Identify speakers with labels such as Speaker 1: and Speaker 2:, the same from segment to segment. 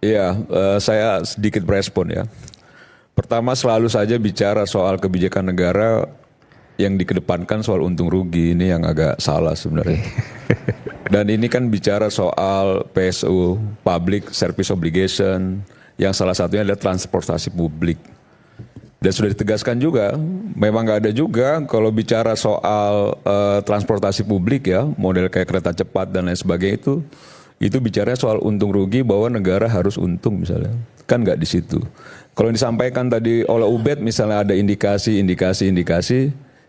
Speaker 1: Iya, saya sedikit berespon ya. Pertama selalu saja bicara soal kebijakan negara yang dikedepankan soal untung rugi, ini yang agak salah sebenarnya. Dan ini kan bicara soal PSU, Public Service Obligation, yang salah satunya adalah transportasi publik. Dan sudah ditegaskan juga, memang nggak ada juga kalau bicara soal transportasi publik ya, model kayak kereta cepat dan lain sebagainya itu bicaranya soal untung rugi bahwa negara harus untung misalnya, kan nggak di situ. Kalau yang disampaikan tadi oleh Ubed misalnya ada indikasi,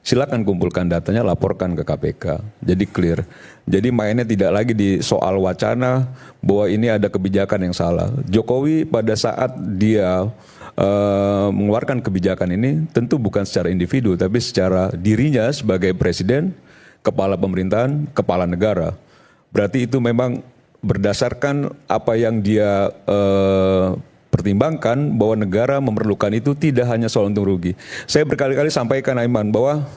Speaker 1: silakan kumpulkan datanya, laporkan ke KPK. Jadi clear. Jadi mainnya tidak lagi di soal wacana bahwa ini ada kebijakan yang salah. Jokowi pada saat dia mengeluarkan kebijakan ini tentu bukan secara individu tapi secara dirinya sebagai presiden, kepala pemerintahan, kepala negara. Berarti itu memang berdasarkan apa yang dia pertimbangkan bahwa negara memerlukan itu tidak hanya soal untung rugi. Saya berkali-kali sampaikan Aiman bahwa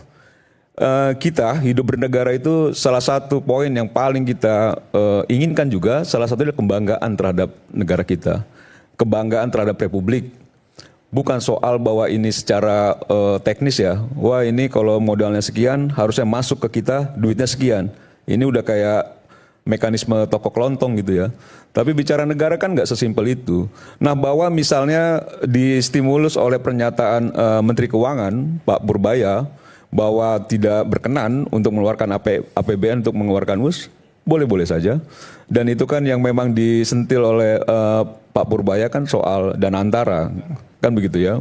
Speaker 1: kita hidup bernegara itu salah satu poin yang paling kita inginkan juga, salah satunya kebanggaan terhadap negara kita. Kebanggaan terhadap republik. Bukan soal bahwa ini secara teknis ya, wah ini kalau modalnya sekian harusnya masuk ke kita duitnya sekian. Ini udah kayak mekanisme toko kelontong gitu ya. Tapi bicara negara kan nggak sesimpel itu. Nah bahwa misalnya distimulus oleh pernyataan Menteri Keuangan Pak Purbaya bahwa tidak berkenan untuk mengeluarkan APBN untuk mengeluarkan US, boleh-boleh saja. Dan itu kan yang memang disentil oleh Pak Purbaya kan soal dana antara, kan begitu ya.